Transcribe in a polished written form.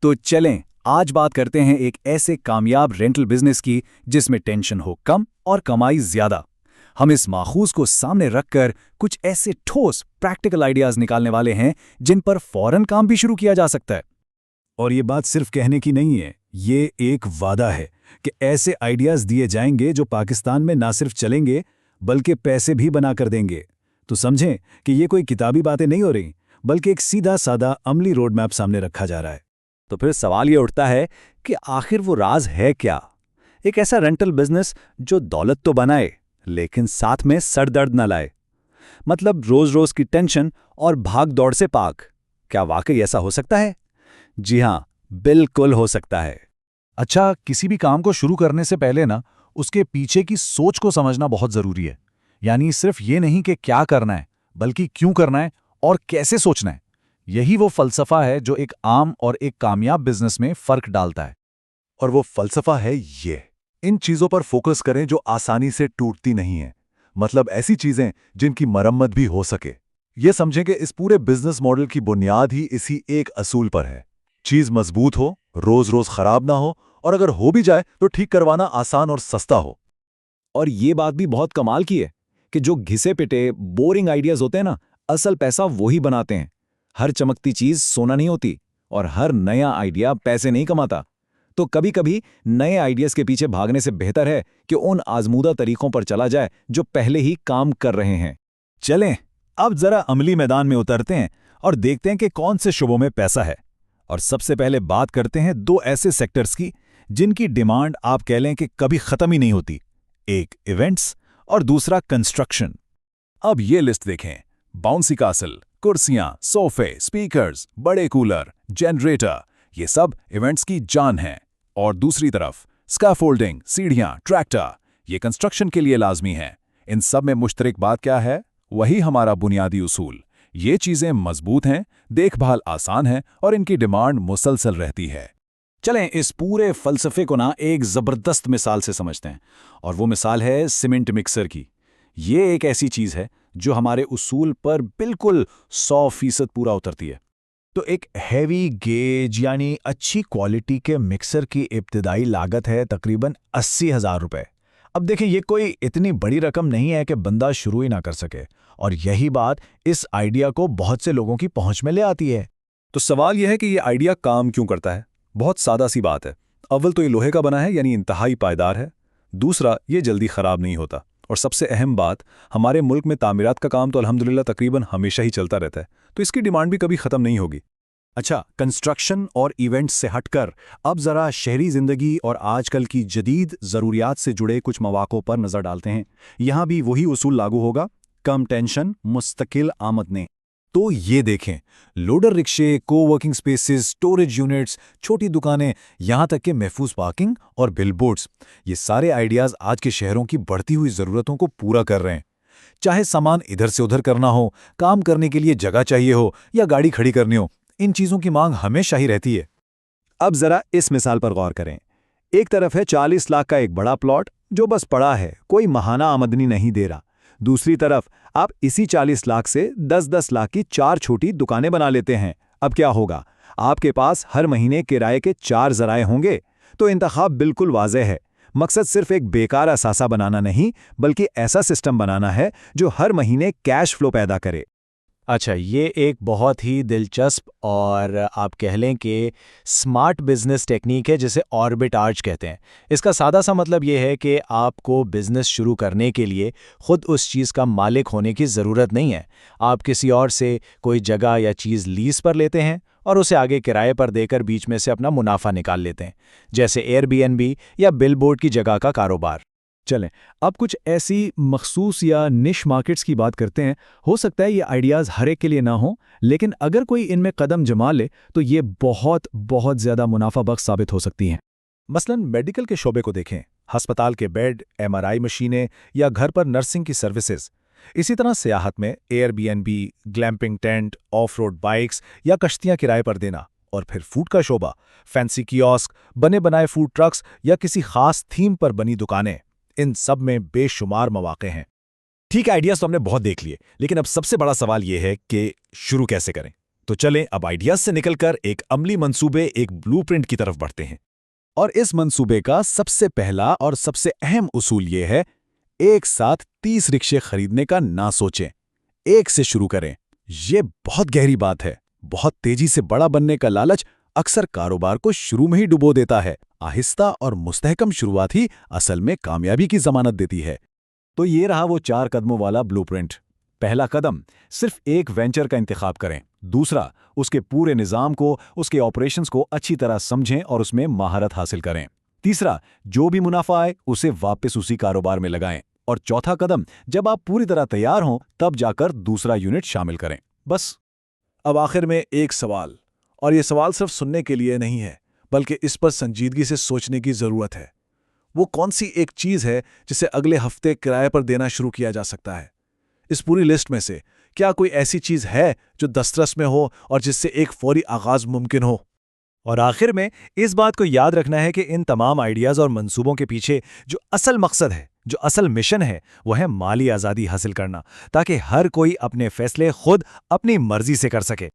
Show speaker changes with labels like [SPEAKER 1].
[SPEAKER 1] तो चलें आज बात करते हैं एक ऐसे कामयाब रेंटल बिजनेस की जिसमें टेंशन हो कम और कमाई ज्यादा। हम इस माखूज को सामने रखकर कुछ ऐसे ठोस प्रैक्टिकल आइडियाज निकालने वाले हैं जिन पर फौरन काम भी शुरू किया जा सकता है।
[SPEAKER 2] और ये बात सिर्फ कहने की नहीं है, ये एक वादा है कि ऐसे आइडियाज दिए जाएंगे जो पाकिस्तान में ना सिर्फ चलेंगे बल्कि पैसे भी बना कर देंगे। तो समझें कि ये कोई किताबी बातें नहीं हो रही, बल्कि एक सीधा सादा अमली रोड मैप सामने रखा जा रहा है।
[SPEAKER 3] तो फिर सवाल ये उठता है कि आखिर वो राज है क्या? एक ऐसा रेंटल बिजनेस जो दौलत तो बनाए लेकिन साथ में सर दर्द न लाए, मतलब रोज रोज की टेंशन और भाग दौड़ से पाक। क्या वाकई ऐसा हो सकता है? जी हां, बिल्कुल हो सकता है।
[SPEAKER 2] अच्छा, किसी भी काम को शुरू करने से पहले ना उसके पीछे की सोच को समझना बहुत जरूरी है। यानी सिर्फ ये नहीं कि क्या करना है, बल्कि क्यों करना है और कैसे सोचना है। यही वो फलसफा है जो एक आम और एक कामयाब बिजनेस में फर्क डालता है।
[SPEAKER 4] और वो फलसफा है ये, इन चीजों पर फोकस करें जो आसानी से टूटती नहीं हैं। मतलब ऐसी चीजें जिनकी मरम्मत भी हो सके। ये समझें कि इस पूरे बिजनेस मॉडल की बुनियाद ही इसी एक असूल पर है। चीज मजबूत हो, रोज रोज खराब ना हो, और अगर हो भी जाए तो ठीक करवाना आसान और सस्ता हो।
[SPEAKER 1] और ये बात भी बहुत कमाल की है कि जो घिसे पिटे बोरिंग आइडियाज होते हैं ना, असल पैसा वही बनाते हैं। हर चमकती चीज सोना नहीं होती और हर नया आइडिया पैसे नहीं कमाता। तो कभी कभी नए आइडियाज के पीछे भागने से बेहतर है कि उन आजमूदा तरीकों पर चला जाए जो पहले ही काम कर रहे हैं।
[SPEAKER 2] चलें अब जरा अमली मैदान में उतरते हैं और देखते हैं कि कौन से शुबों में पैसा है। और सबसे पहले बात करते हैं दो ऐसे सेक्टर्स की जिनकी डिमांड आप कह लें कि कभी खत्म ही नहीं होती। एक इवेंट्स और दूसरा कंस्ट्रक्शन।
[SPEAKER 4] अब ये लिस्ट देखें। बाउंसी कासल, कुर्सियां, सोफे, स्पीकर्स, बड़े कूलर, जनरेटर, ये सब इवेंट्स की जान हैं। और दूसरी तरफ स्कैफोल्डिंग, सीढ़ियां, ट्रैक्टर, ये कंस्ट्रक्शन के लिए लाजमी हैं। इन सब में मुश्तरक बात क्या है? वही हमारा बुनियादी उसूल। ये चीजें मजबूत हैं, देखभाल आसान है और इनकी डिमांड मुसलसल रहती है।
[SPEAKER 1] चलें इस पूरे फलसफे को ना एक जबरदस्त मिसाल से समझते हैं, और वो मिसाल है सीमेंट मिक्सर की। ये एक ऐसी चीज है जो हमारे उसूल पर बिल्कुल 100% पूरा उतरती है।
[SPEAKER 2] तो एक हैवी गेज यानी अच्छी क्वालिटी के मिक्सर की इब्तिदाई लागत है तकरीबन 80,000 रुपए। अब देखिए, ये कोई इतनी बड़ी रकम नहीं है कि बंदा शुरू ही ना कर सके, और यही बात इस आइडिया को बहुत से लोगों की पहुंच में ले आती है।
[SPEAKER 4] तो सवाल यह है कि ये आइडिया काम क्यों करता है? बहुत सादा सी बात है। अव्वल तो ये लोहे का बना है, यानी इंतहाई पायदार है। दूसरा, ये जल्दी खराब नहीं होता। और सबसे अहम बात, हमारे मुल्क में तामीरात का काम तो अल्हम्दुलिल्लाह तकरीबन हमेशा ही चलता रहता है, तो इसकी डिमांड भी कभी खत्म नहीं होगी।
[SPEAKER 2] अच्छा, कंस्ट्रक्शन और इवेंट्स से हटकर अब जरा शहरी जिंदगी और आजकल की जदीद ज़रूरियात से जुड़े कुछ मौक़ों पर नज़र डालते हैं। यहाँ भी वही उसूल लागू होगा, कम टेंशन, मुस्तकिल आमदनी। तो ये देखें, लोडर रिक्शे, कोवर्किंग स्पेसेस, स्टोरेज यूनिट्स, छोटी दुकानें, यहाँ तक कि महफूज पार्किंग और बिलबोर्ड्स, ये सारे आइडियाज़ आज के शहरों की बढ़ती हुई ज़रूरतों को पूरा कर रहे हैं। चाहे सामान इधर से उधर करना हो, काम करने के लिए जगह चाहिए हो या गाड़ी खड़ी करनी हो, इन चीज़ों की मांग हमेशा ही रहती है।
[SPEAKER 3] अब जरा इस मिसाल पर गौर करें। एक तरफ है 40 लाख का एक बड़ा प्लॉट जो बस पड़ा है, कोई महाना आमदनी नहीं दे रहा। दूसरी तरफ आप इसी 40 लाख से 10-10 लाख की 4 छोटी दुकानें बना लेते हैं। अब क्या होगा? आपके पास हर महीने किराए के 4 ज़राए होंगे। तो इंतखाब बिल्कुल वाज़ेह है। मकसद सिर्फ एक बेकार असासा बनाना नहीं, बल्कि ऐसा सिस्टम बनाना है जो हर महीने कैश फ्लो पैदा करे।
[SPEAKER 2] अच्छा, ये एक बहुत ही दिलचस्प और आप कह लें कि स्मार्ट बिजनेस टेक्निक है जिसे ऑर्बिट आर्च कहते हैं। इसका सादा सा मतलब ये है कि आपको बिजनेस शुरू करने के लिए खुद उस चीज़ का मालिक होने की ज़रूरत नहीं है। आप किसी और से कोई जगह या चीज़ लीज पर लेते हैं और उसे आगे किराए पर देकर बीच में से अपना मुनाफा निकाल लेते हैं, जैसे एयरबीएनबी या बिलबोर्ड की जगह का कारोबार।
[SPEAKER 1] चलें अब कुछ ऐसी मखसूस या निश मार्केट्स की बात करते हैं। हो सकता है ये आइडियाज़ हर एक के लिए ना हो, लेकिन अगर कोई इनमें कदम जमा ले तो ये बहुत बहुत ज़्यादा मुनाफा बख्श साबित हो सकती हैं।
[SPEAKER 2] मसलन मेडिकल के शोबे को देखें, अस्पताल के बेड, एमआरआई मशीनें या घर पर नर्सिंग की सर्विसेज। इसी तरह सियाहत में Airbnb, glamping tent, of road bikes या कश्तियां किराए पर देना। और फिर फूड का शोबा, फैंसी कियोस्क, बने बनाए फूड ट्रक्स या किसी खास थीम पर बनी दुकानें। इन सब में बेशुमार मौके हैं।
[SPEAKER 1] ठीक है, आइडियाज़ तो हमने बहुत देख लिए, लेकिन अब सबसे बड़ा सवाल यह है कि शुरू कैसे करें।
[SPEAKER 2] तो चलें अब आइडियाज से निकलकर एक अमली मंसूबे, एक ब्लूप्रिंट की तरफ बढ़ते हैं। और इस मंसूबे का सबसे पहला और सबसे अहम उसूल ये है, एक साथ 30 रिक्शे खरीदने का ना सोचें, एक से शुरू करें। ये बहुत गहरी बात है। बहुत तेजी से बड़ा बनने का लालच अक्सर कारोबार को शुरू में ही डुबो देता है। आहिस्ता और मुस्तहकम शुरुआत ही असल में कामयाबी की जमानत देती है।
[SPEAKER 3] तो ये रहा वो 4 कदमों वाला ब्लूप्रिंट। पहला कदम, सिर्फ एक वेंचर का इंतखाब करें। दूसरा, उसके पूरे निज़ाम को, उसके ऑपरेशंस को अच्छी तरह समझें और उसमें महारत हासिल करें। तीसरा, जो भी मुनाफा आए उसे वापस उसी कारोबार में लगाएं। और चौथा कदम, जब आप पूरी तरह तैयार हों तब जाकर दूसरा यूनिट शामिल करें। बस।
[SPEAKER 2] अब आखिर में एक सवाल, और ये सवाल सिर्फ सुनने के लिए नहीं है, बल्कि इस पर संजीदगी से सोचने की ज़रूरत है। वो कौन सी एक चीज़ है जिसे अगले हफ्ते किराए पर देना शुरू किया जा सकता है? इस पूरी लिस्ट में से क्या कोई ऐसी चीज़ है जो दस्तरस में हो और जिससे एक फौरी आगाज़ मुमकिन हो?
[SPEAKER 3] और आखिर में इस बात को याद रखना है कि इन तमाम आइडियाज़ और मंसूबों के पीछे जो असल मकसद है, जो असल मिशन है, वो है माली आज़ादी हासिल करना, ताकि हर कोई अपने फैसले खुद अपनी मर्जी से कर सके।